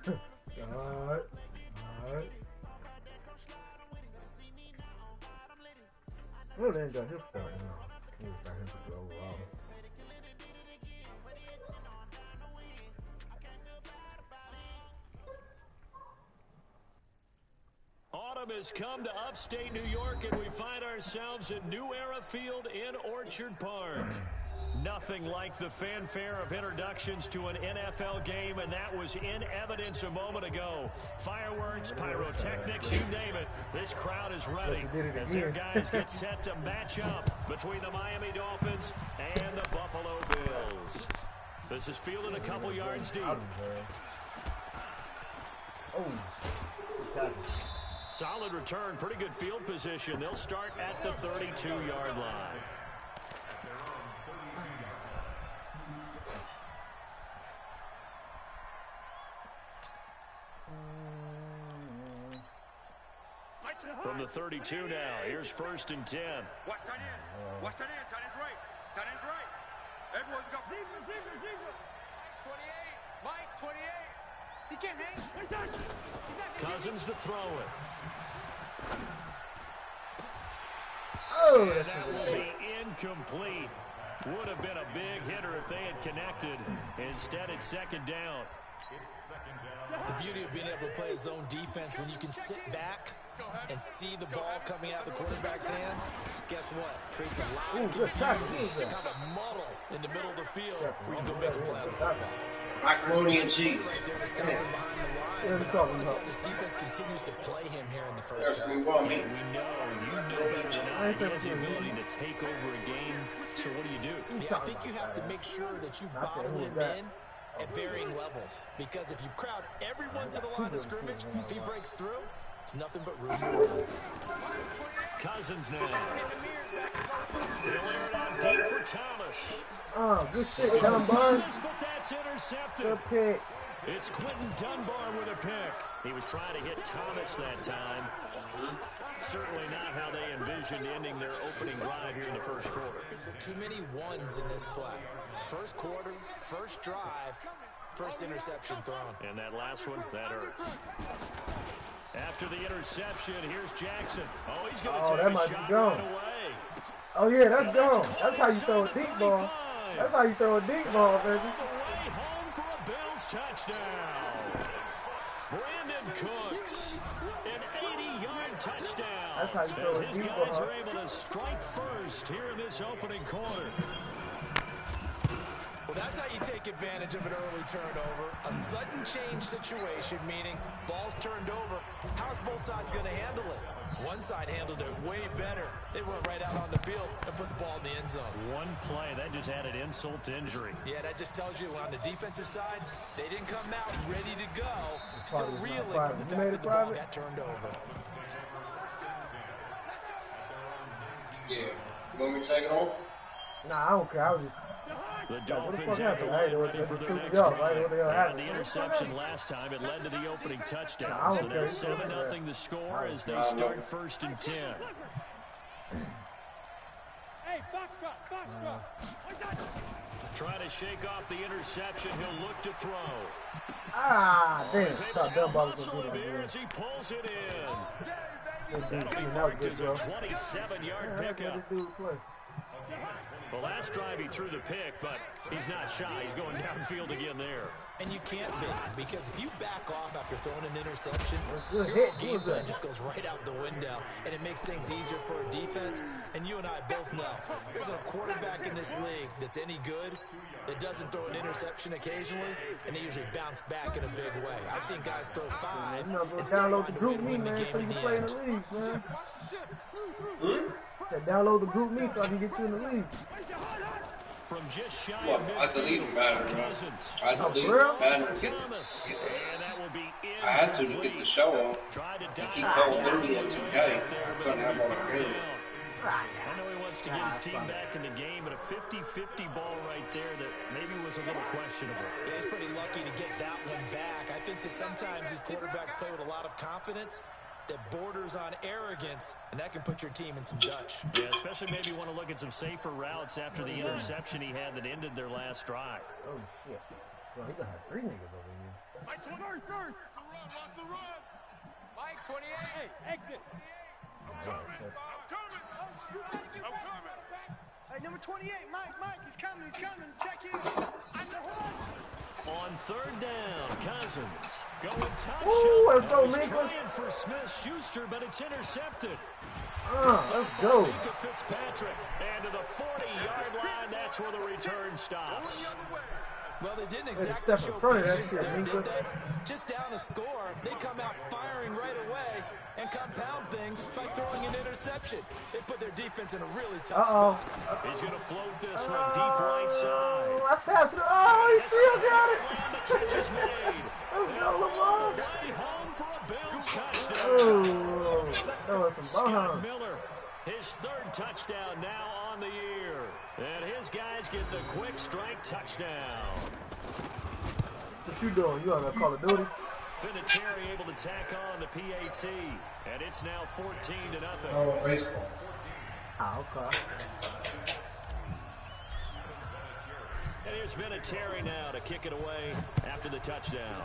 Alright. Well, they ain't got his start, you know. He was got him to go overall. Autumn has come to upstate New York, and we find ourselves at New Era Field in Orchard Park. Nothing like the fanfare of introductions to an NFL game, and that was in evidence a moment ago. Fireworks, pyrotechnics, you name it. This crowd is ready as their guys get set to match up between the Miami Dolphins and the Buffalo Bills. This is fielded a couple yards deep. Solid return, pretty good field position. They'll start at the 32-yard line. From the 32 now, here's 1st and 10. Watch tight end. Watch tight end. Tight end's right. Tight end's right. Everyone go. 28. Mike, 28. He can't hang. Cousins to throw it. Oh, and that will be incomplete. Would have been a big hitter if they had connected. Instead, it's 2nd down. The beauty of being able to play a zone defense when you can sit back and see the ball coming out of the quarterback's hands, guess what? Creates a lot of confusion, kind of a muddle in the middle of the field where you go make a play on the football. Macaroni and cheese. Right there to stop him behind the line. But I want to see how this defense continues to play him here in the first half. We know better than not. He has the ability to take over a game. So what do? Yeah, I think you have to make sure that you bottle him in at varying levels. Because if you crowd everyone to the line of scrimmage, if he breaks through, it's nothing but room to run. Cousins now. He'll air it out deep for Thomas. Oh, good shit, Dunbar. But that's intercepted. Good pick. It's Quentin Dunbar with a pick. He was trying to hit Thomas that time. Certainly not how they envisioned ending their opening drive here in the first quarter. Too many ones in this play. First quarter, first drive, first interception thrown. And that last one, that hurts. After the interception, here's Jackson. Oh, he's going to take a shot right away. Oh, yeah, that's gone. That's how you throw a deep ball. That's how you throw a deep ball, baby. Way home for a Bills touchdown. Brandon Cooks, an 80-yard touchdown. That's how you throw a His deep guys ball. are able to strike first here in this opening quarter. Well, that's how you take advantage of an early turnover. A sudden change situation, meaning ball's turned over. How's both sides going to handle it? One side handled it way better. They went right out on the field and put the ball in the end zone. One play, that just added insult to injury. Yeah, that just tells you on the defensive side, they didn't come out ready to go. Still reeling from the fact that the ball got turned over. Yeah. You want me to take it home? Nah, I don't care. I was just... The Dolphins have the line ready for their next drive. And the interception last time, it led to the opening touchdown. So now 7-0 the score as they start 1st and 10. Hey, box drop. Trying to shake off the interception. He'll look to throw. Ah, damn. He's able to muscle him here as he pulls it in. That'll be marked as a 27-yard pickup. Well, last drive he threw the pick, but he's not shy. He's going downfield again there. And you can't be, because if you back off after throwing an interception, your whole game plan just goes right out the window, and it makes things easier for a defense. And you and I both know there's a quarterback in this league that's any good that doesn't throw an interception occasionally, and they usually bounce back in a big way. I've seen guys throw 5 and still download find the a way group to me, win the man, game so you in can the play in end. the league, man. Download the group me so I can get you in the league. From just shy Well, of I deleted midfield, Banner, man. Cousins. I deleted Banner to get And that will be I had to get the show on. Tried to And keep Call of Duty at 2K. I couldn't have all the game. I know he wants to get his team back in the game, but a 50-50 ball right there that maybe was a little questionable. Yeah, he's pretty lucky to get that one back. I think that sometimes these quarterbacks play with a lot of confidence that borders on arrogance, and that can put your team in some Dutch. Yeah, especially maybe you want to look at some safer routes after the interception he had that ended their last drive. Oh, shit. Well, he gonna have 3 niggas over here. Mike 28. Watch the run. Mike 28. Hey, exit. I'm coming. Hey, number 28, Mike, he's coming. Check in. On third down, Cousins going top Ooh, let's go, He's Lincoln. trying for Smith-Schuster, but it's intercepted. Let's go. Mika Fitzpatrick. And to the 40-yard line, that's where the return stops. Well, they didn't exactly step in show front of that patience shit, there, Minka. did they? Just down a score, they come out firing right away and compound things by throwing an interception. They put their defense in a really tough spot. He's going to float this one deep right side. I passed it. Oh, he still got it. The catch is made. Let's go, Lamar. Way home for a Bills touchdown. Oh, that was some Scott behind. Miller, his third touchdown now on the year. And his guys get the quick strike touchdown. What you doing? You on that Call of Duty? Vinatieri able to tack on the PAT. And it's now 14-0. Oh, baseball. Oh, okay. And here's Vinatieri now to kick it away after the touchdown.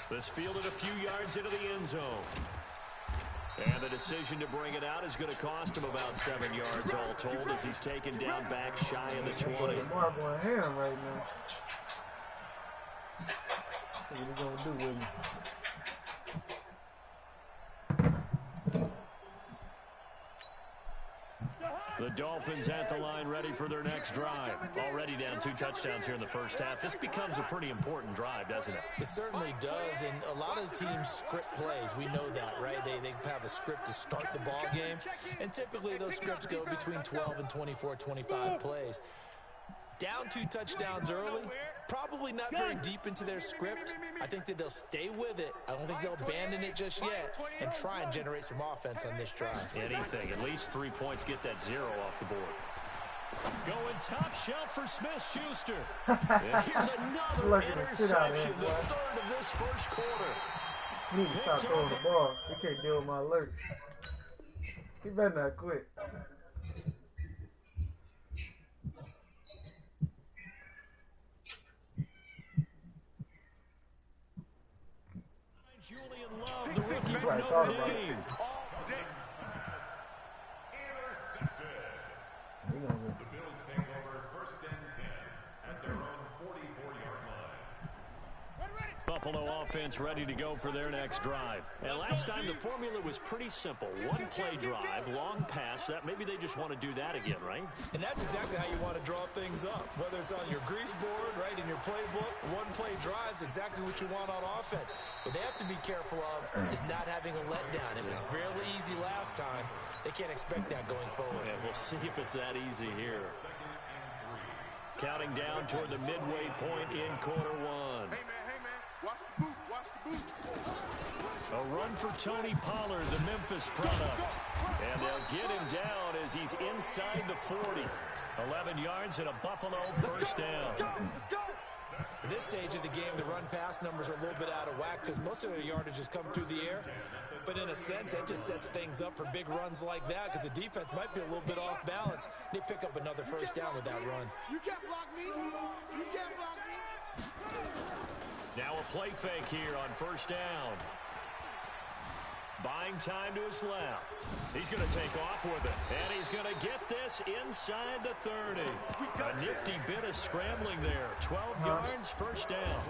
This fielded a few yards into the end zone. And the decision to bring it out is going to cost him about 7 yards all told as he's taken down back shy of the 20. Lamar going ham right now. What are you going to do with me? The Dolphins at the line ready for their next drive. Already down 2 touchdowns here in the first half. This becomes a pretty important drive, doesn't it? It certainly does, and a lot of teams script plays. We know that, right? They have a script to start the ball game, and typically those scripts go between 12 and 24, 25 plays. Down 2 touchdowns early, probably not very deep into their script. I think that they'll stay with it. I don't think they'll abandon it just yet and try and generate some offense on this drive. Anything. At least 3 points, get that 0 off the board. Going top shelf for Smith-Schuster. And here's another interception, the third of this first quarter. He need to stop throwing the ball. He can't deal with my alerts. He better not quit. Julian Love, the rookie from Notre Dame. The Bills take over 1st and 10 at their own 44-yard line. Buffalo offense ready to go for their next drive. And last time the formula was pretty simple. 1 play drive, long pass. That maybe they just want to do that again, right? And that's exactly how you want to draw things up. Whether it's on your grease board, right, in your playbook, 1 play drives exactly what you want on offense. What they have to be careful of is not having a letdown. It was fairly easy last time. They can't expect that going forward. And we'll see if it's that easy here. Counting down toward the midway point in quarter 1. Hey, man. Watch the boot. A run for Tony Pollard, the Memphis product. And they'll get him down as he's inside the 40. 11 yards and a Buffalo first down. At this stage of the game, the run-pass numbers are a little bit out of whack because most of their yardage has come through the air. But in a sense, that just sets things up for big runs like that because the defense might be a little bit off balance. They pick up another first down with that run. You can't block me. You can't block me. Now a play fake here on first down. Buying time to his left. He's going to take off with it. And he's going to get this inside the 30. A nifty bit of scrambling there. 12 yards, first down.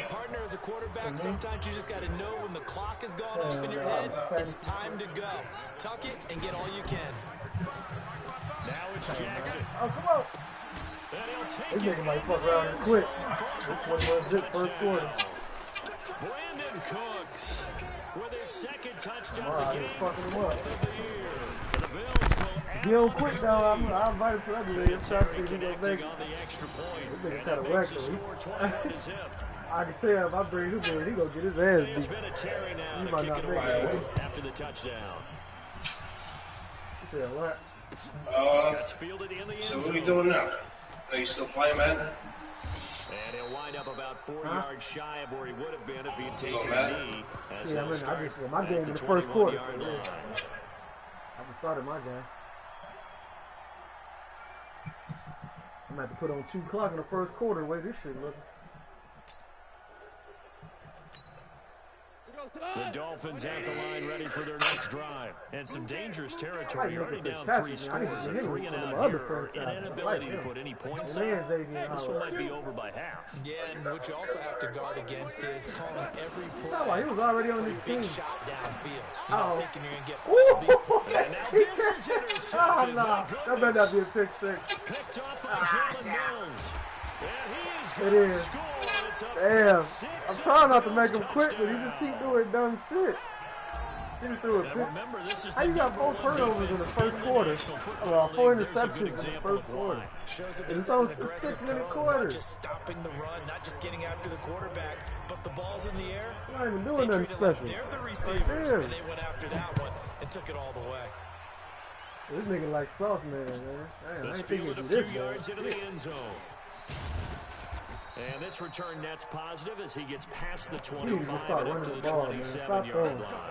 Partner, as a quarterback, sometimes you just got to know when the clock has gone off in your head, it's time to go. Tuck it and get all you can. Now it's Jackson. Oh, come on. And he'll take This it. nigga might fuck around and quit. This one was it, first quarter. Brandon Cooks with his second touchdown Wow, of the he's game. fucking him up. Of the year. The Bills will If you don't quit though, I invite him to that league. It's Try to see if he connecting gonna make on it. the extra point. This nigga And kinda that makes the whack, though. score 21 to zip. I can tell if I bring this in, he gonna get his ass There's beat. been a Terry now You to might kick not it make away it. after the touchdown. He said what? That's fielded in the So end what are zone. you doing now? Are you still playing, man? And he'll wind up about 4 yards shy of where he would have been if he'd taken Go, a man. knee. As Yeah, I they'll mean, start my at game in the the first quarter. 21-yard Yeah. line. I just started my game. I'm about to put on 2 o'clock in the first quarter. The way this shit looking. The Dolphins at the line ready for their next drive. And some dangerous territory. You're already down 3 scores. A 3-and-out here or an inability to put any points on. This one might be over by half. Yeah, and what you also have to guard against is calling every play. He was already on this big team. shot downfield. Thinking you're going to get And now this is intercepted. That better not be a pick six. Picked up by Jalen Mills. And he is It going to is. score. It's up Damn. 6 I'm trying not to on make him Mills' quit, but he touchdown. just keep doing dumb shit. He just threw a And pick. remember, this is How you the got 4 #1 turnovers in the defense first in the quarter? National Football Well, 4 League. There's a good interceptions in the example first of quarter. why. Shows that It's they set an those aggressive 6-minute tone, quarters. not just stopping the run, not just getting after the quarterback, but the ball's in the air. They're not even They doing nothing treated it like special. they're the Right receivers, there. and they went after that one and took it all the way. This nigga like sauce man, man. Damn, I This ain't think fielded he'd a do few this, yards man. into the end zone. And this return net's positive as he gets past the 25 start and up running to the the ball, man. 27-yard Stop throwing. line.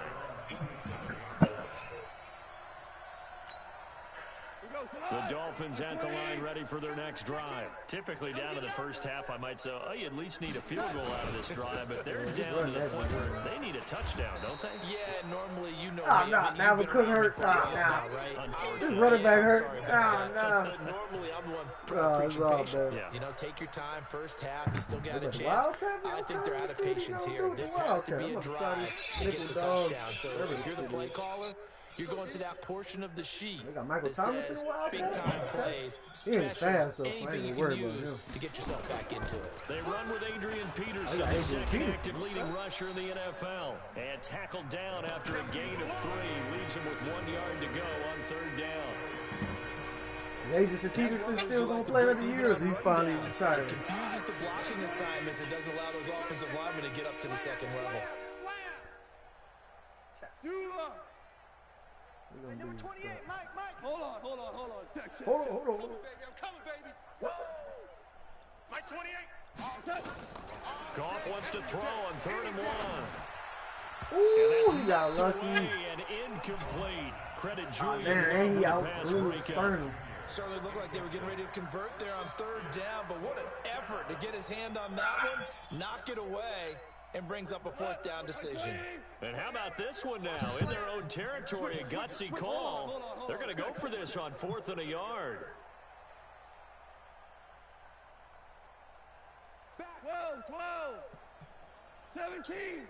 The Dolphins at the line ready for their next drive. Typically down to the first half, I might say, oh, you at least need a field goal out of this drive, but they're down to the point where they need a touchdown, don't they? Yeah, normally you know Ah, me. nah, I mean, now you've it been couldn't around me hurt. for a Ah, while nah. now, right? This Unfortunately. running back Yeah, hurt. sorry about that. Nah. But normally I'm the one It's preaching all patience. bad. Yeah. You know, take your time. First half, you still got a Is it chance. Wildcat? I think they're out of patience here. This Wildcat. has to be I'm a gonna try drive to that gets a nickel dog. touchdown. So Whatever if you're the this play shit is. caller, you're going to that portion of the sheet They got Michael that Thomas in says the Wildcat? big-time plays, He ain't specials, fast, though, so I ain't anything you gonna can worry about use him. to get yourself back into it. They run with Adrian Peterson, got the Adrian second Peterson. active leading rusher in the NFL. And tackled down after a gain of 3. Leaves him with 1 yard to go on 3rd down. Agent Peterson still gonna play every year if he finally It retired. confuses the blocking assignments. It doesn't allow those offensive linemen to get up to the second level. Hey, number 28, Mike. Hold on. Check. Hold on. Baby, I'm coming, baby. Mike 28. Goff wants to throw on 3rd and 1. Ooh, he got Knocked lucky. away and incomplete. Credit Oh, Julian man, Love and with he the out pass threw breakup. Sternum. Certainly looked like they were getting ready to convert there on 3rd down, but what an effort to get his hand on that one, knock it away, and brings up a 4th down decision. And how about this one now? In their own territory, a gutsy call. They're going to go for this on 4th and a yard. 12. 17.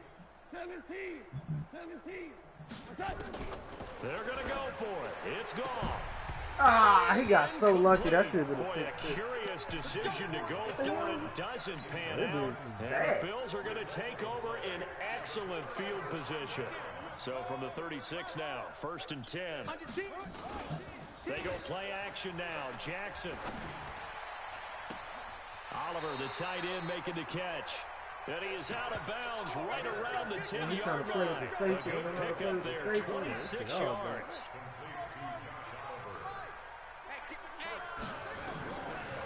They're going to go for it. It's Goff. Ah, he got so lucky. That should have been a Boy, pick a six. curious decision to go for it. Doesn't pan out. And the Bills are going to take over in excellent field position. So from the 36 now, 1st and 10. They go play action now. Jackson. Oliver, the tight end, making the catch. And he is out of bounds right around the 10-yard line. A good pickup there, 26 yards.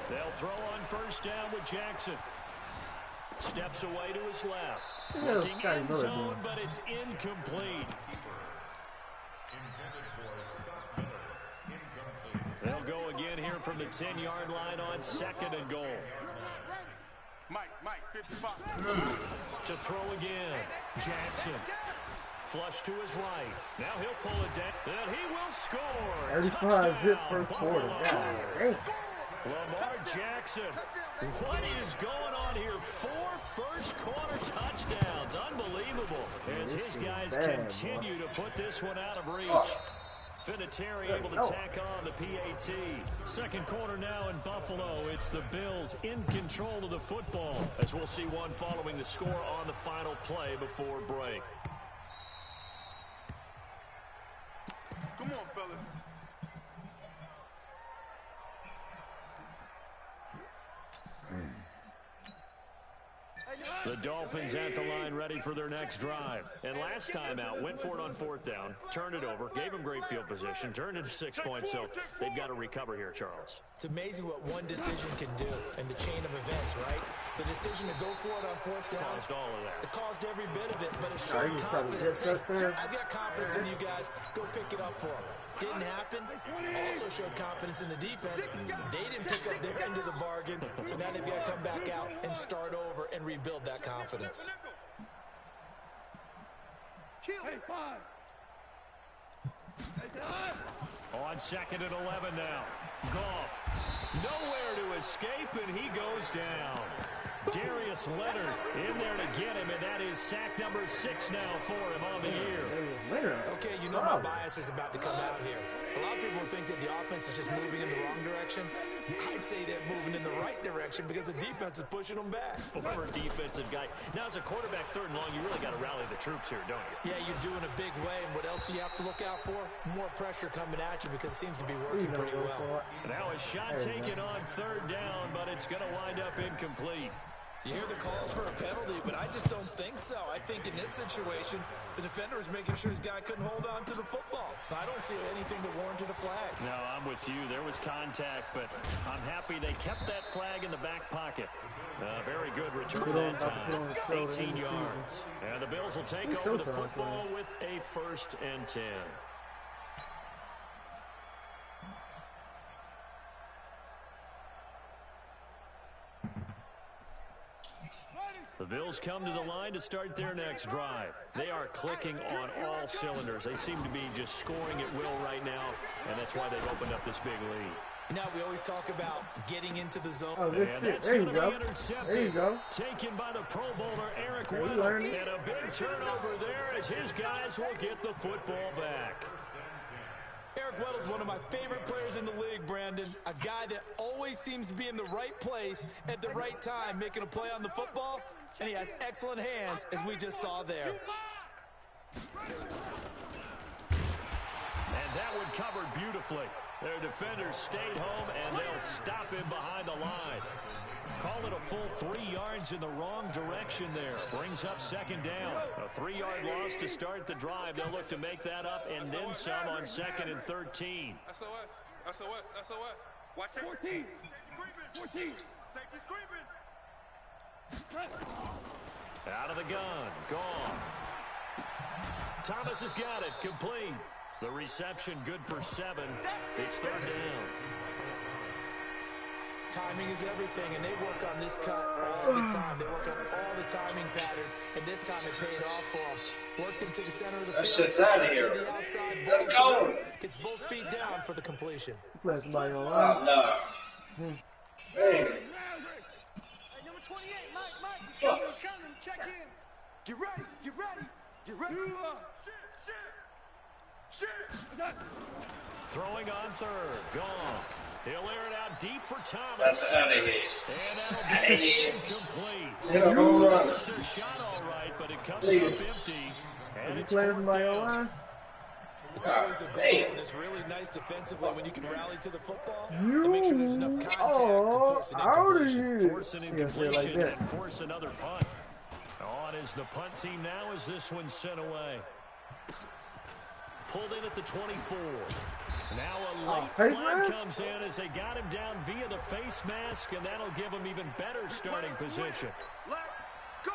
They'll throw on 1st down with Jackson. Steps away to his left. Looking end zone, but it's incomplete. They'll go again here from the 10-yard line on 2nd and goal. Mike, 55. To throw again, Jackson. Flush to his right. Now he'll pull it down, and he will score. 35 zip Touchdown, first quarter. Buffalo. God damn. Lamar Jackson. What is going on here? 4 first-quarter touchdowns. Unbelievable. As his guys continue to put this one out of reach. Vinatieri able to tack on the PAT. 2nd quarter now in Buffalo. It's the Bills in control of the football, as we'll see one following the score on the final play before break. Come on, fellas. The Dolphins at the line ready for their next drive. And last time out, went for it on 4th down, turned it over, gave them great field position, turned it to 6 points, so they've got to recover here, Charles. It's amazing what one decision can do in the chain of events, right? The decision to go for it on 4th down. Caused all of that. It caused every bit of it, but it showed confidence. Hey, I've got confidence in you guys. Go pick it up for them. Didn't happen. Also showed confidence in the defense. They didn't pick up their end of the bargain, so now they've got to come back out and start over and rebuild that confidence. On 2nd and 11 now. Goff. Nowhere to escape, and he goes down. Darius Leonard in there to get him, and that is sack number 6 now for him on the year. Okay, you know my bias is about to come out here. A lot of people think that the offense is just moving in the wrong direction. I'd say they're moving in the right direction because the defense is pushing them back. Former defensive guy. Now, as a quarterback, 3rd and long, you really got to rally the troops here, don't you? Yeah, you're doing a big way, and what else do you have to look out for? More pressure coming at you because it seems to be working pretty well. Now a shot taken on 3rd down, but it's going to wind up incomplete. You hear the calls for a penalty, but I just don't think so. I think in this situation, the defender is making sure his guy couldn't hold on to the football. So I don't see anything to warrant a flag. No, I'm with you. There was contact, but I'm happy they kept that flag in the back pocket. Very good return that time. 18 yards. And the Bills will take over the football with a 1st and 10. The Bills come to the line to start their next drive. They are clicking on all cylinders. They seem to be just scoring at will right now, and that's why they've opened up this big lead. Now, we always talk about getting into the zone. Oh, And that's going to be intercepted. There you go. Taken by the Pro Bowler, Eric Weddle. And a big turnover there as his guys will get the football back. Eric Weddle's one of my favorite players in the league, Brandon. A guy that always seems to be in the right place at the right time, making a play on the football, and he has excellent hands, as we just saw there. And that one covered beautifully. Their defenders stayed home, and they'll stop him behind the line. Call it a full 3 yards in the wrong direction there. Brings up 2nd down. A 3-yard loss to start the drive. They'll look to make that up and then some on 2nd and 13. SOS. Watch it. 14. 14. Safety screaming. Out of the gun. Goff. Thomas has got it. Complete. The reception good for 7. It's 3rd down. Timing is everything, and they work on this cut all the time. They work on all the timing patterns, and this time it paid off for them. Worked him to the center of the field. That shit's out of here. To the outside. Let's go. Gets both feet down for the completion. Play somebody on Oh, line. no. Man. Hey, number 28, Mike, he's coming, check in. Get ready. Shit. Throwing on 3rd. Goff. He'll air it out deep for Thomas. That's out of here. And that'll be incomplete. Hit a home run. Took their shot all right, but it comes up empty. And it's 4th down. It's always a goal, and it's really nice defensively when you can rally to the football and make sure there's enough contact to force an incompletion. Force an incompletion and force another punt. On is the punt team now as this one's sent away. Pulled in at the 24. Now a late flag comes in as they got him down via the face mask, and that'll give him even better starting position. Let go.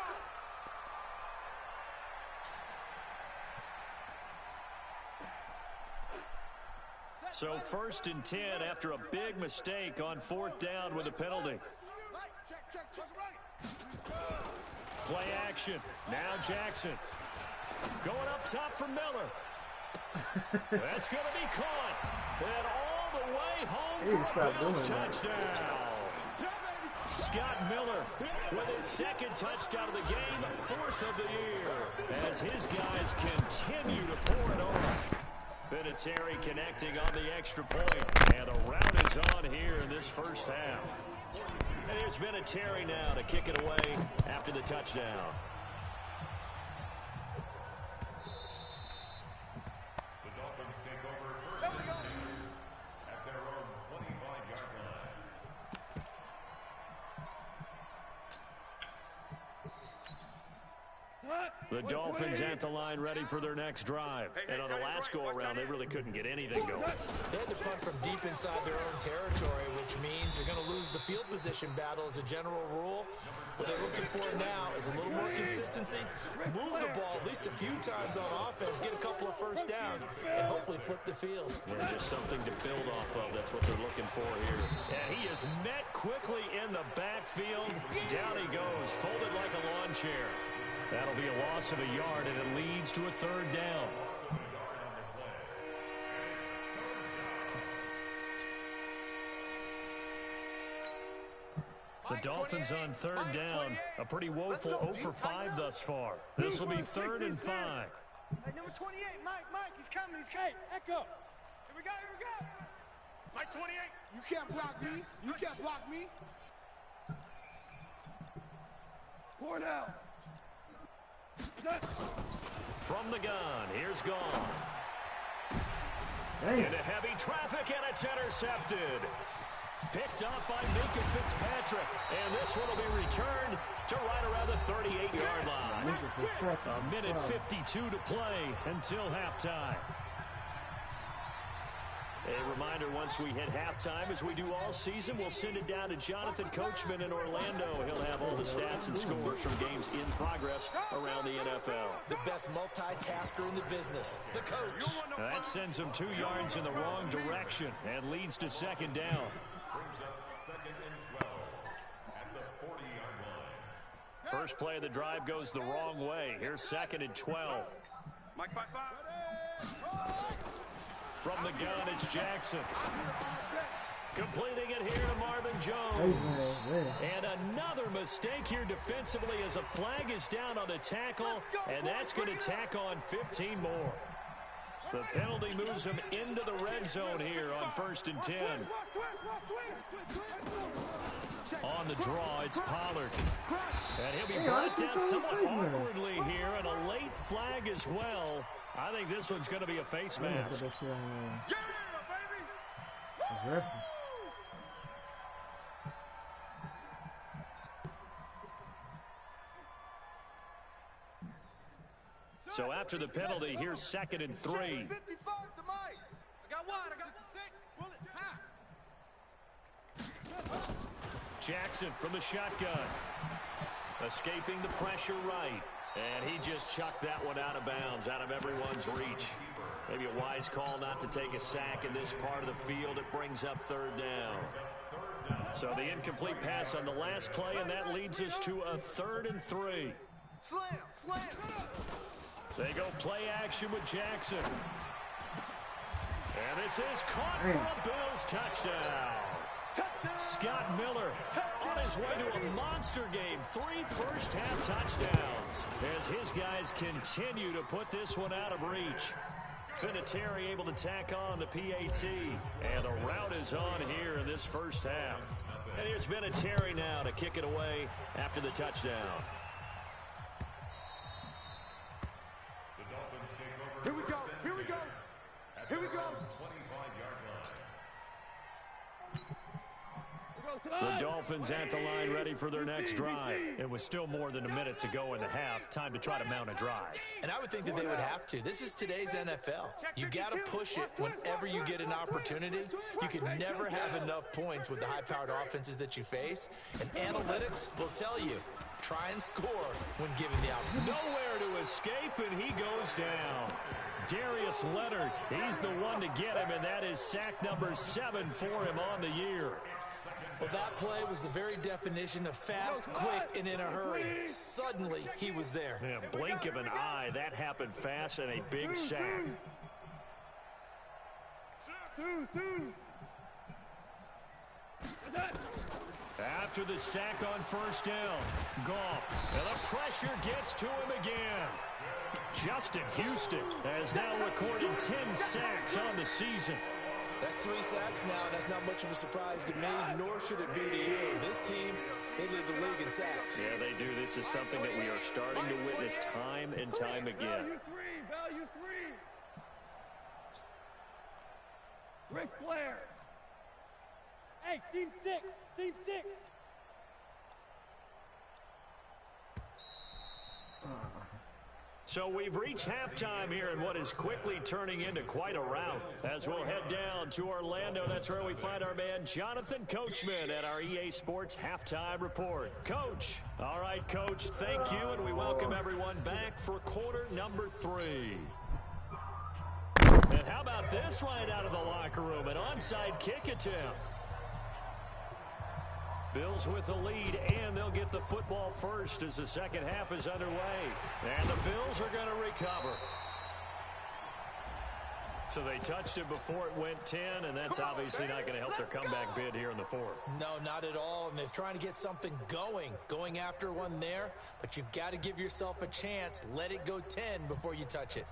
So 1st and 10 after a big mistake on 4th down with a penalty. Check right. Play action. Now Jackson. Going up top for Miller. That's going to be caught. And all the way home for a Bills touchdown. Scott Miller with his 2nd touchdown of the game, 4th of the year, as his guys continue to pour it on. Vinatieri connecting on the extra point, and a rout is on here in this first half. And here's Vinatieri now to kick it away after the touchdown. The Dolphins take over 1st at their own 25-yard line. The Dolphins at the line ready for their next drive. And on the last go-around, they really couldn't get anything going. They had to punt from deep inside their own territory, which means you're going to lose the field position battle as a general rule. What they're looking for now is a little more consistency, move the ball at least a few times on offense, get a couple of first downs, and hopefully flip the field. Yeah, just something to build off of. That's what they're looking for here. And he is met quickly in the backfield. Down he goes, folded like a lawn chair. That'll be a loss of a yard, and it leads to a third down. The Dolphins on third down. A pretty woeful 0 for 5 thus far. This will be 3rd and 5. Hey, number 28, Mike, he's coming, he's coming. Echo. Here we go. Mike 28. You can't block me. Cornell. From the gun, here's Goff. Damn. Into heavy traffic, and it's intercepted. Picked up by Minka Fitzpatrick. And this one will be returned to right around the 38-yard line. A minute 52 to play until halftime. A reminder, once we hit halftime, as we do all season, we'll send it down to Jonathan Coachman in Orlando. He'll have all the stats and scores from games in progress around the NFL. The best multitasker in the business, the coach. That sends him 2 yards in the wrong direction and leads to second down. Brings up 2nd and 12 at the 40-yard line. First play of the drive goes the wrong way. Here's 2nd and 12. Mike 5. From the gun, it's Jackson. Completing it here to Marvin Jones. And another mistake here defensively as a flag is down on the tackle, and that's going to tack on 15 more. The penalty moves him into the red zone here on 1st and 10. On the draw, it's Pollard. And he'll be brought down somewhat awkwardly here, and a late flag as well. I think this one's going to be a face mask. Yeah, baby. So after the penalty, here's 2nd and 3. 55 to Mike. I got one. I got the 6. Bullet. Jackson from the shotgun. Escaping the pressure right. And he just chucked that one out of bounds, out of everyone's reach. Maybe a wise call not to take a sack in this part of the field. It brings up 3rd down. So the incomplete pass on the last play, and that leads us to a 3rd and 3. Slam. They go play action with Jackson. And this is caught for a Bills touchdown. Scott Miller on his way to a monster game. 3 first-half touchdowns as his guys continue to put this one out of reach. Vinatieri able to tack on the PAT. And the route is on here in this first half. And here's Vinatieri now to kick it away after the touchdown. The Dolphins take over. Here we go. At their own 25-yard line. The Dolphins at the line ready for their next drive. It was still more than a minute to go in the half. Time to try to mount a drive. And I would think that they would have to. This is today's NFL. You got to push it whenever you get an opportunity. You can never have enough points with the high-powered offenses that you face. And analytics will tell you, try and score when given the opportunity. Nowhere to escape, and he goes down. Darius Leonard, he's the one to get him, and that is sack number 7 for him on the year. Well, that play was the very definition of fast, quick, and in a hurry. Suddenly, he was there. Yeah, blink of an eye, that happened fast, and a big sack. After the sack on first down, Goff, and the pressure gets to him again. Justin Houston has now recorded 10 sacks on the season. That's 3 sacks now, and that's not much of a surprise to me, nor should it be to you. This team, they lead the league in sacks. Yeah, they do. This is something that we are starting to witness time and time again. Value 3. Ric Flair. Hey, seam 6. So we've reached halftime here in what is quickly turning into quite a rout. As we'll head down to Orlando, that's where we find our man Jonathan Coachman at our EA Sports Halftime Report. Coach. All right, Coach, thank you, and we welcome everyone back for quarter number 3. And how about this right out of the locker room, an onside kick attempt. Bills with the lead, and they'll get the football first as the second half is underway. And the Bills are going to recover. So they touched it before it went 10, and that's obviously not going to help their comeback bid here in the fourth. No, not at all, and they're trying to get something going after one there, but you've got to give yourself a chance. Let it go 10 before you touch it.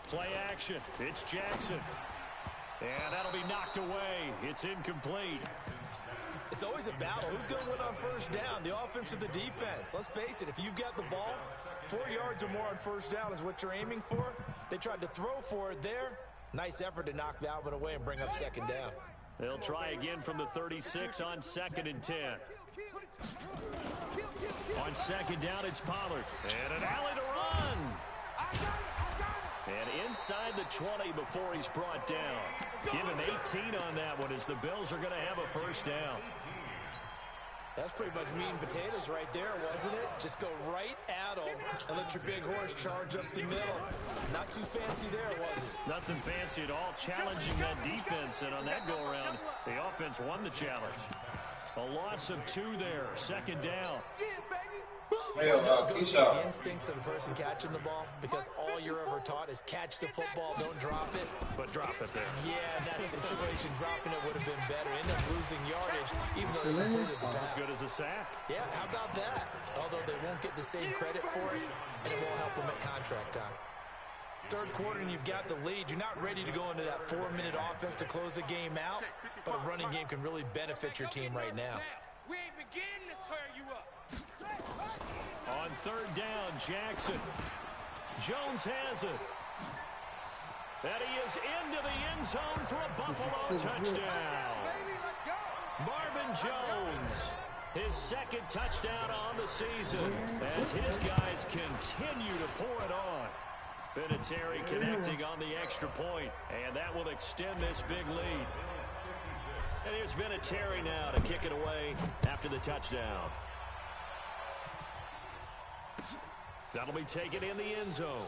Play action. It's Jackson. And that'll be knocked away. It's incomplete. It's always a battle. Who's going to win on first down, the offense or the defense? Let's face it, if you've got the ball, 4 yards or more on first down is what you're aiming for. They tried to throw for it there. Nice effort to knock that one away and bring up second down. They'll try again from the 36 on 2nd and 10. On second down, it's Pollard. And an alley to run. And inside the 20 before he's brought down. Give him 18 on that one as the Bills are going to have a first down. That's pretty much meat and potatoes right there, wasn't it? Just go right at them and let your big horse charge up the middle. Not too fancy there, was it? Nothing fancy at all, challenging that defense. And on that go-around, the offense won the challenge. A loss of 2 there, second down. It's the instincts of the person catching the ball, because all you're ever taught is catch the football, don't drop it. But drop it there. Yeah, in that situation, dropping it would have been better. End up losing yardage, even though they completed the pass. As good as a sack. Yeah, how about that? Although they won't get the same credit for it, and it won't help them at contract time. Third quarter, and you've got the lead. You're not ready to go into that 4-minute offense to close the game out, but a running game can really benefit your team right now. We ain't beginning to tear you up. On third down, Jackson. Jones has it. And he is into the end zone for a Buffalo touchdown. Marvin Jones, his second touchdown on the season as his guys continue to pour it on. Vinatieri connecting on the extra point, and that will extend this big lead. And here's Vinatieri now to kick it away after the touchdown. That'll be taken in the end zone.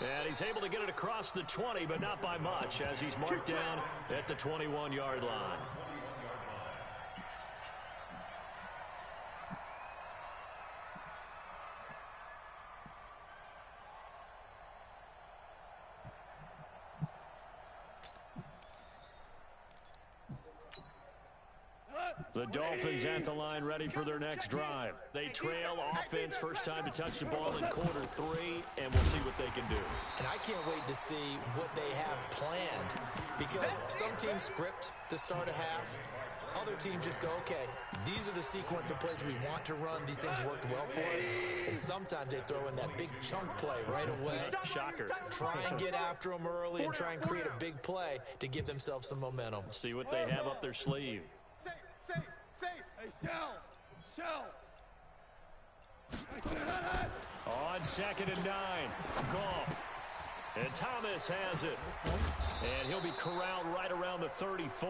And he's able to get it across the 20, but not by much, as he's marked down at the 21-yard line. The Dolphins at the line ready for their next drive. They trail offense, first time to touch the ball in quarter 3, and we'll see what they can do. And I can't wait to see what they have planned, because some teams script to start a half. Other teams just go, okay, these are the sequence of plays we want to run. These things worked well for us. And sometimes they throw in that big chunk play right away. Shocker. Try and get after them early and try and create a big play to give themselves some momentum. See what they have up their sleeve. Hey, shell. On 2nd and 9, Goff. And Thomas has it. And he'll be corralled right around the 34.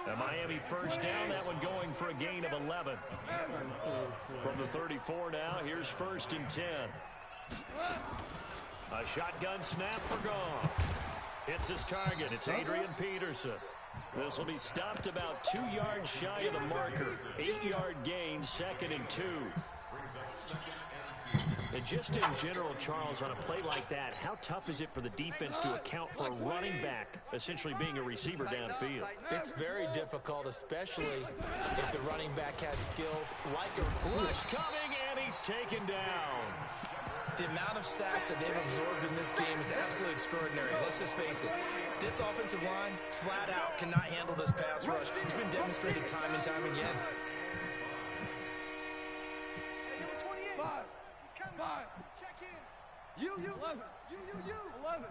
And Miami first down, that one going for a gain of 11. From the 34 now, here's 1st and 10. A shotgun snap for Goff. Hits his target. It's Adrian Peterson. This will be stopped about 2 yards shy of the marker. 8-yard gain, 2nd and 2. And just in general, Charles, on a play like that, how tough is it for the defense to account for a running back essentially being a receiver downfield? It's very difficult, especially if the running back has skills like a rush coming, and he's taken down. The amount of sacks that they've absorbed in this game is absolutely extraordinary. Let's just face it. This offensive line, flat out, cannot handle this pass rush. It's been demonstrated time and time again. Number 28. He's coming. Check in. You. 11. You. 11.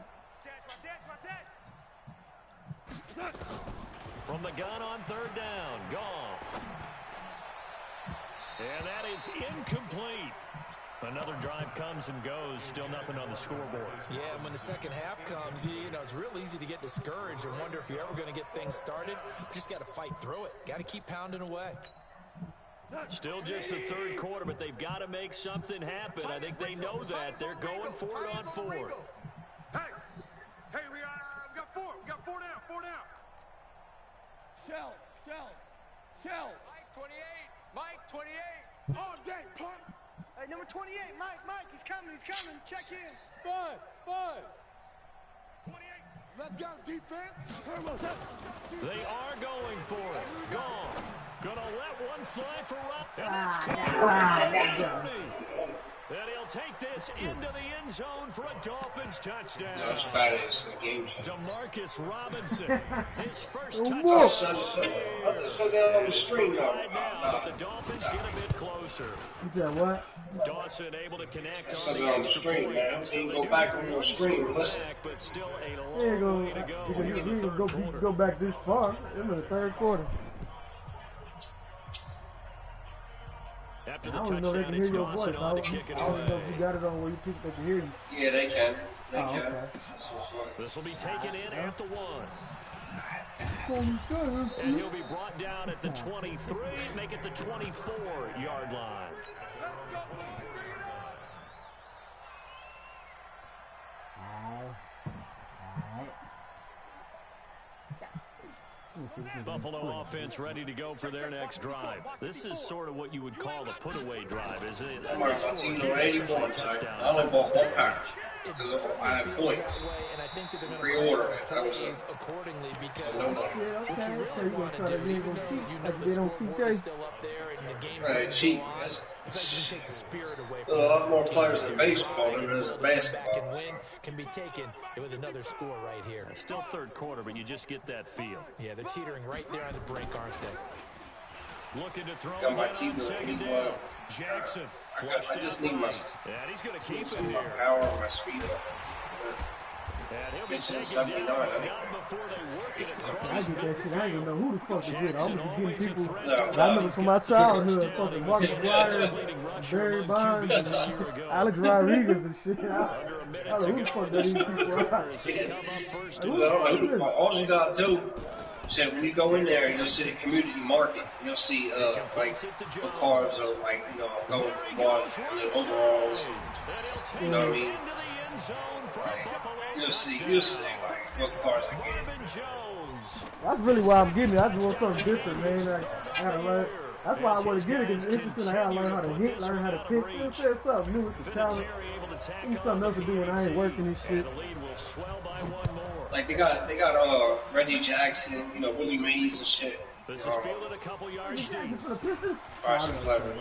Watch that. From the gun on third down. Goff. And that is incomplete. Another drive comes and goes. Still nothing on the scoreboard. Yeah, and when the second half comes, you know, it's real easy to get discouraged and wonder if you're ever going to get things started. You just got to fight through it. Got to keep pounding away. Still just the third quarter, but they've got to make something happen. I think they know that. They're going for it on fourth. Hey, we got four. We got four down. Shell. Mike 28. All day, punt. Hey, number 28, Mike, he's coming. Check in. Spud. 28. Let's go, defense. They are going for it. Goff. Gonna let one fly for Rob. And it's caught. And he'll take this into the end zone for a Dolphins touchdown. No, it's fat ass game changer. DeMarcus Robinson, his first touchdown. I'll just sit down on the stream now. But the Dolphins get a bit closer. You said what? Dawson able to connect on the stream, man. You can go back on the stream and listen. But still a There you long way go. to go. You can go back this far. In the third quarter. After I the don't know if they touchdown, can it's hear your voice. Dawson I on to don't kick it know away. if you got it on where you think they can hear you. Yeah, they can. They can. Okay. That's so funny. This will be taken in at the 1. And he'll be brought down at the 23, make it the 24-yard line. Buffalo offense ready to go for their next drive. This is sort of what you would call a put-away drive, isn't it? I'm on my team number 81 time. I only bought one pack because I had points. Pre-order it. That was it. Accordingly, because No money. what you really want to do, even though you know the scoreboard is still up there and the game's Right, going cheap. on, That's it can take the spirit away a lot more players in in baseball than there is in Back and basketball. win can be taken with another score right here. Still third quarter, but you just get that feel. Yeah, they're teetering right there on the brink, aren't they? Looking to throw Got my again team on to second lead down. well. Jackson I just need my and he's going to keep it my here. power and my speed up. And he'll be It's in taken 79, down I think. not before they work it I across. get that shit. I ain't even know who the fuck to get. I'm Jackson just always getting a people. threat. No, I remember from my childhood, First down, fucking he was Marcus the Dwyer, leading rusher Barry among Bonds, QBs a year ago. Alex Rodriguez and shit. Under a minute I to don't know who the go fuck in that this these third people quarter are. as they come up first I and don't know 10. who the fuck. All you gotta do, so when you go in there, you'll see the community market. You'll see like what cars are like. You know, I'm going from one and then overalls. You know what I mean? You'll see like what cars I get. That's really why I'm getting it. I just want something different, man. I gotta learn. That's why I want to get it, because it's interesting. I gotta learn how to hit, learn how to pitch. You know, say something new with the talent. Give me something else to do when I ain't working this shit. Like they got Reggie Jackson, you know, Willie Mays and shit. This is fielded a couple yards deep. For the Pistons? Carson Clever.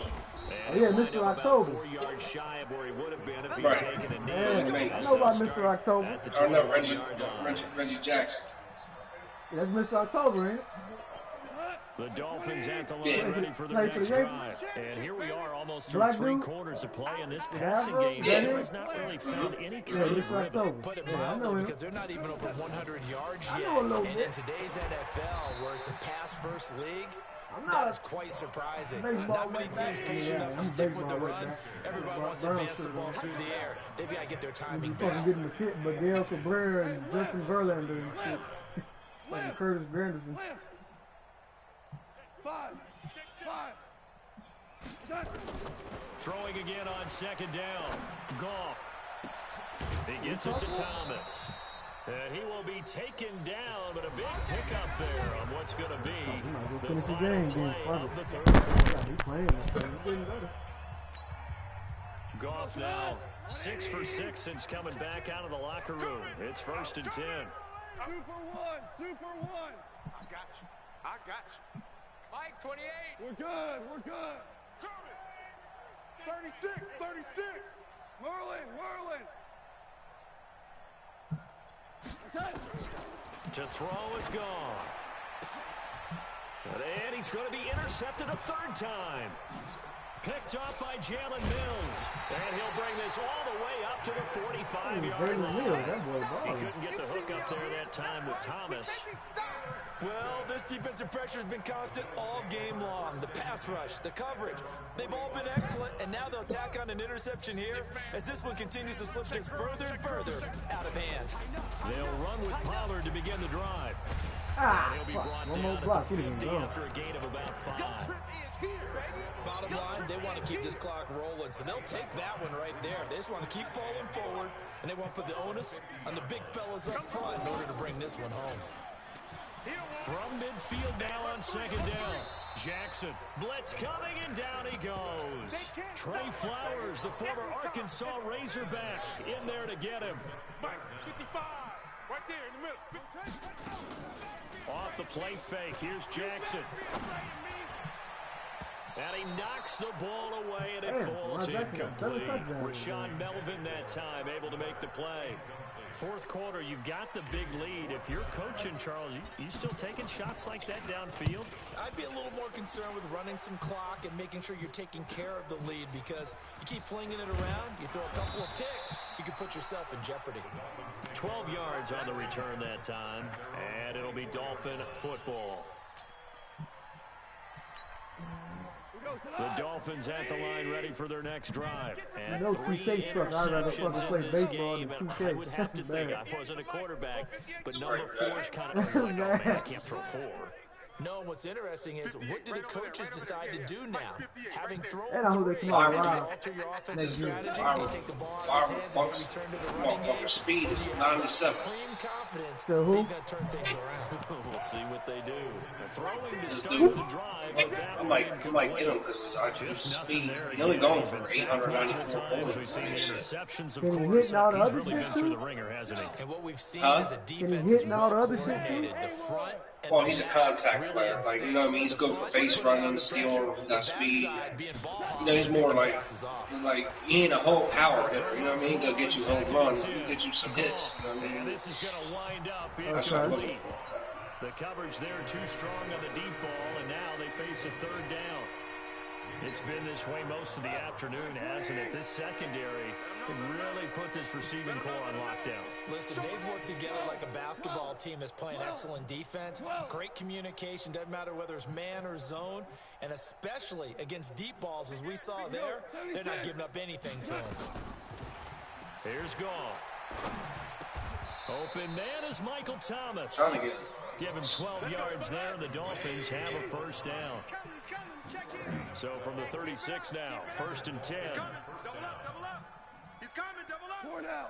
Oh yeah, Mr. October. 4 yards shy of where he would have been if he'd Right. taken a knee. Yeah, I know about Mr. October. At the I don't know 20-yard line. Reggie Jackson. Yeah, that's Mr. October, ain't it? The Dolphins at the Yeah. line ready for their Play for next the drive. And here we are almost through Black 3 dude? quarters of play in this passing game. Yeah. He has not really found any Yeah, kind of Mr. rhythm. October. Put it Yeah, I know mildly, him. because they're not even over 100 yards I yet. know a little And bit. in today's NFL, where it's a pass-first league, I'm that not is quite surprising. baseball Not many way teams back. patient Yeah, enough to I'm stick with the baseball way run. back. Everybody wants to Brown advance the shit, ball man. through the air. They've got to get their You timing fucking back. getting the shit, Miguel Cabrera and Justin Verlander and shit. Like Curtis Granderson. Five. Throwing again on second down. Goff. He gets it to Thomas. And he will be taken down, but a big pickup there on what's going to be the finish the final game, play dude. Fuck of it. the third quarter. Yeah, he playing that thing. He getting better. Goff now 6 for 6 since coming back out of the locker room. It's 1st and 10. Super one. I got you. Mike 28. We're good. 36. Whirling. To throw is Goff. And he's going to be intercepted a third time. Picked up by Jalen Mills. And he'll bring this all the way up to the 45-yard line. He couldn't get the hook up there that time with Thomas. Well, this defensive pressure has been constant all game long. The pass rush, the coverage, they've all been excellent, and now they'll tack on an interception here as this one continues to slip just further and further out of hand. They'll run with Pollard to begin the drive. And he'll be brought down at the 50 after a gain of about 5. Bottom line, they want to keep this clock rolling, so they'll take that one right there. They just want to keep falling forward, and they want to put the onus on the big fellas up front in order to bring this one home. From midfield now on second down. Jackson, blitz coming, and down he goes. Trey Flowers, the former Arkansas Razorback, in there to get him. 55, right there in the middle. Off the play fake, here's Jackson. And he knocks the ball away, and it falls incomplete. Rashawn Melvin that time able to make the play. Fourth quarter, you've got the big lead. If you're coaching, Charles, you still taking shots like that downfield? I'd be a little more concerned with running some clock and making sure you're taking care of the lead, because you keep flinging it around, you throw a couple of picks, you can put yourself in jeopardy. 12 yards on the return that time, and it'll be Dolphin football. The Dolphins at the line, ready for their next drive. And 3 interceptions in this game. And I would have to think, I wasn't a quarterback, but number 4 is kind of like, oh man, I can't throw 4. No, what's interesting is, what do the coaches decide to do now? Having thrown 3, do you alter your offensive strategy? Do you take the ball out of his hands and return to the running game? Speed is 97. Supreme confidence, he's going to turn things around. We'll see what they do. Throwing to start the drive. I might get him because I choose speed. He's only going for 894 points. We've seen the interceptions, of course. He's really been through the ringer, hasn't he? And what we've seen is a defense is well coordinated. The front. Well, he's a contact player. Like, you know what I mean? He's good for base running, stealing, got speed. You know, he's more like he ain't a whole power hitter. You know what I mean? He'll get you home runs. He'll get you some hits. You know what I mean? And this is going to wind up incomplete. The coverage there too strong on the deep ball, and now they face a third down. It's been this way most of the afternoon, hasn't it? This secondary really put this receiving core on lockdown. Listen, they've worked together like a basketball team that's playing excellent defense. Great communication, doesn't matter whether it's man or zone, and especially against deep balls, as we saw there, they're not giving up anything to them. Here's Goff. Open man is Michael Thomas. Give him 12 yards there. The Dolphins have a first down. So from the 36 now, 1st and 10. Double up. He's coming, double up. 4 now.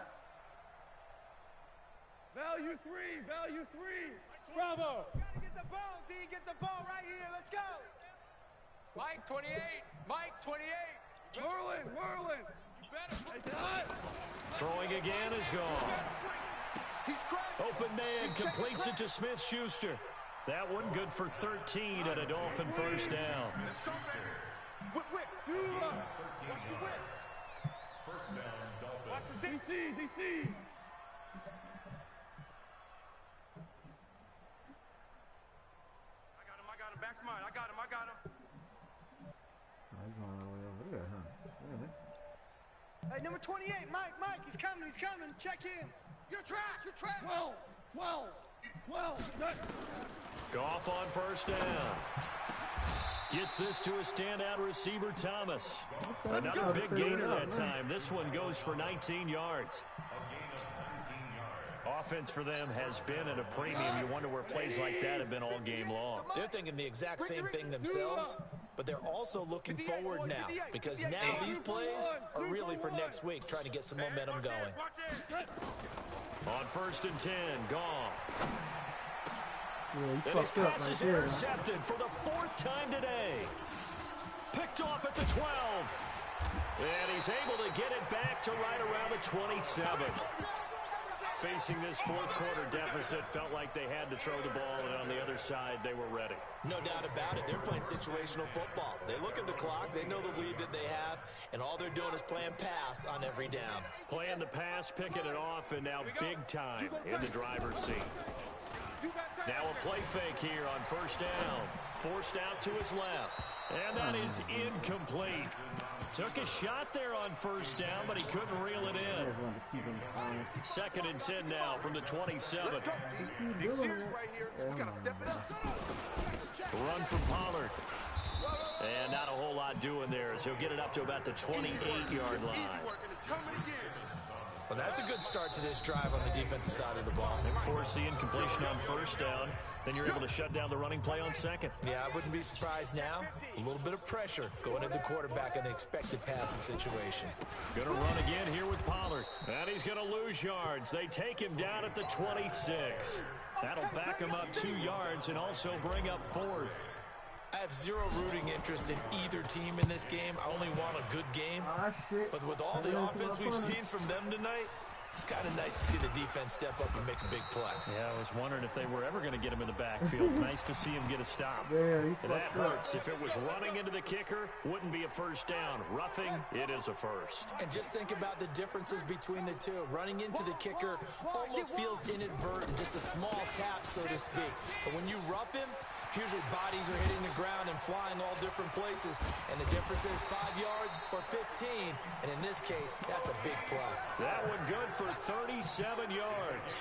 Value 3. Bravo. Gotta get the ball, D. Get the ball right here. Let's go. Mike 28. Whirling. You better. Throwing again is gone. Open man completes it to Smith-Schuster. That one good for 13 at a Dolphin first down. Whip. Watch the DC. I got him. Back smart. I got him. Hey, number 28, Mike, he's coming. Check in. Your track. Well. Goff on first down. Gets this to a standout receiver, Thomas. Another big gainer that time. This one goes for 19 yards. Offense for them has been at a premium. You wonder where plays like that have been all game long. They're thinking the exact same thing themselves, but they're also looking forward now, because now these plays are really for next week, trying to get some momentum going. On 1st and 10, Goff. Yeah, and his pass is intercepted for the 4th time today. Picked off at the 12. And he's able to get it back to right around the 27. Facing this 4th quarter deficit, felt like they had to throw the ball, and on the other side, they were ready. No doubt about it. They're playing situational football. They look at the clock, they know the lead that they have, and all they're doing is playing pass on every down. Playing the pass, picking it off, and now big time in the driver's seat. Now a play fake here on first down. Forced out to his left. And that is incomplete. Took a shot there on first down, but he couldn't reel it in. 2nd and 10 now from the 27. Run from Pollard. And not a whole lot doing there as he'll get it up to about the 28-yard line. Well, that's a good start to this drive on the defensive side of the ball. And force the incompletion on first down. Then you're able to shut down the running play on 2nd. Yeah, I wouldn't be surprised now. A little bit of pressure going at the quarterback in an expected passing situation. Going to run again here with Pollard. And he's going to lose yards. They take him down at the 26. That'll back him up 2 yards and also bring up 4th. I have zero rooting interest in either team in this game. I only want a good game. But with all the offense we've seen from them tonight, it's kind of nice to see the defense step up and make a big play. Yeah, I was wondering if they were ever going to get him in the backfield. Nice to see him get a stop. Yeah, that hurts. If it was running into the kicker, wouldn't be a first down. Roughing, it is a first. And just think about the differences between the two. Running into the kicker almost feels inadvertent, just a small tap, so to speak. But when you rough him, usually bodies are hitting the ground and flying all different places. And the difference is 5 yards or 15. And in this case, that's a big play. That one good for 37 yards.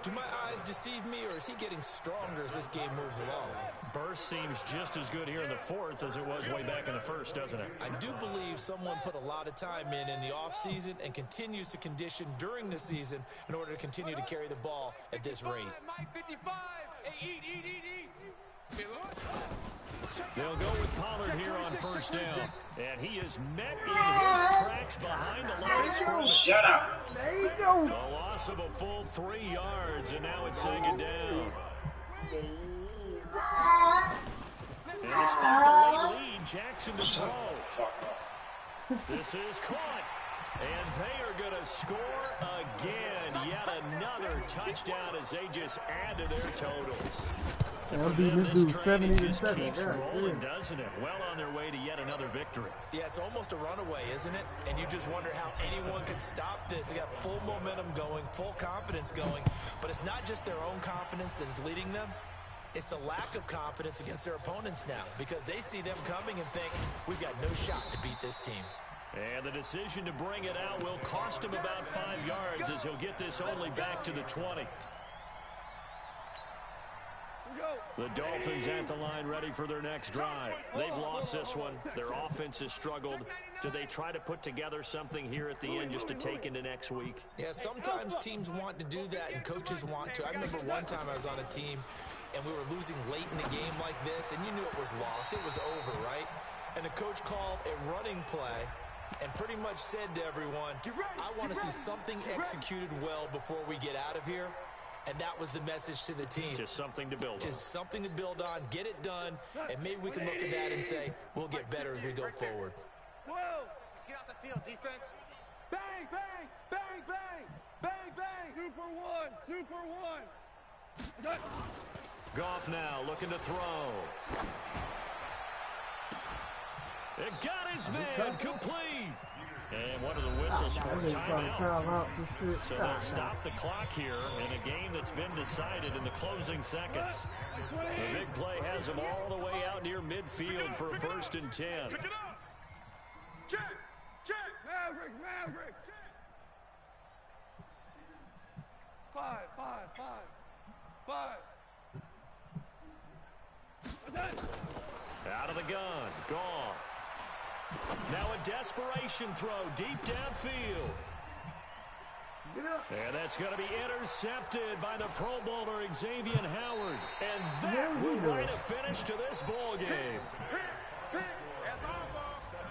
Do my eyes deceive me, or is he getting stronger as this game moves along? Burst seems just as good here in the 4th as it was way back in the 1st, doesn't it? I do believe someone put a lot of time in the offseason and continues to condition during the season in order to continue to carry the ball at this rate. Mike 55. Hey, eat. They'll go with Pollard here on first down. And he is met in his tracks behind the line of scrimmage. Shut up. There you go. A loss of a full 3 yards, and now it's 2nd down. And despite the late lead, Jackson to throw. This is caught. And they are going to score again. Yet another touchdown as they just add to their totals. I'll be this dude 70 to 7. Keeps rolling, doesn't it? Well on their way to yet another victory. Yeah, it's almost a runaway, isn't it? And you just wonder how anyone could stop this. They got full momentum going, full confidence going. But it's not just their own confidence that's leading them. It's the lack of confidence against their opponents now, because they see them coming and think, we've got no shot to beat this team. And the decision to bring it out will cost him about 5 yards as he'll get this only back to the 20. The Dolphins at the line ready for their next drive. They've lost this one. Their offense has struggled. Do they try to put together something here at the end just to take into next week? Yeah, sometimes teams want to do that and coaches want to. I remember one time I was on a team and we were losing late in a game like this, and you knew it was lost. It was over, right? And the coach called a running play and pretty much said to everyone, I want to see something executed well before we get out of here. And that was the message to the team. Just something to build on. Just something to build on, get it done, and maybe we can look at that and say, we'll get better as we go forward. Whoa! Let's get off the field, defense. Bang, bang, bang, bang, bang, bang. Super one. Goff now looking to throw. It got his man complete. And what are the whistles for? Timeout. So they'll stop the clock here in a game that's been decided in the closing seconds. The big play has them all the way out near midfield for a 1st and 10. Pick it up. Check. Maverick. Five. Out of the gun. Goff. Now a desperation throw deep downfield. And that's going to be intercepted by the Pro Bowler Xavier Howard. And that will write a finish to this ball game.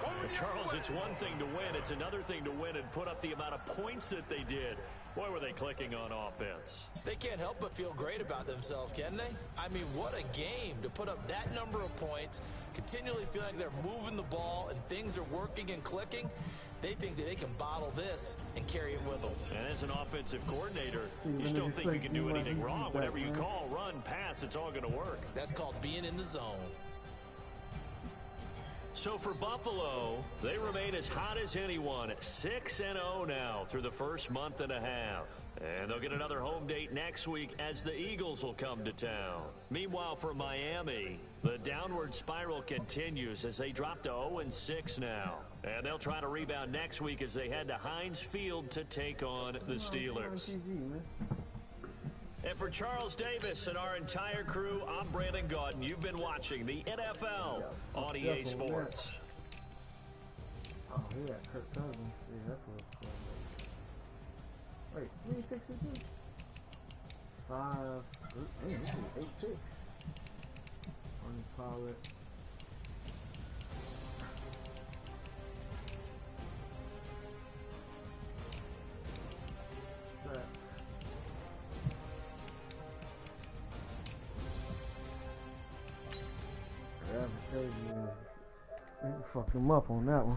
But Charles, it's one thing to win. It's another thing to win and put up the amount of points that they did. Boy, were they clicking on offense. They can't help but feel great about themselves, can they? I mean, what a game to put up that number of points, continually feel like they're moving the ball and things are working and clicking. They think that they can bottle this and carry it with them. And as an offensive coordinator, you just don't think you can do anything wrong. Whatever you call, run, pass, it's all going to work. That's called being in the zone. So for Buffalo, they remain as hot as anyone, 6-0 now through the first month and a half. And they'll get another home date next week as the Eagles will come to town. Meanwhile, for Miami, the downward spiral continues as they drop to 0-6 now. And they'll try to rebound next week as they head to Heinz Field to take on the Steelers. And for Charles Davis and our entire crew, I'm Brandon Gaudin. You've been watching the NFL on EA Sports. Oh, he got Kirk Cousins. Yeah, that's what it's called. Wait, how many picks is this? 5. Damn, this is 8 picks. Unpowered. Fucked him up on that one.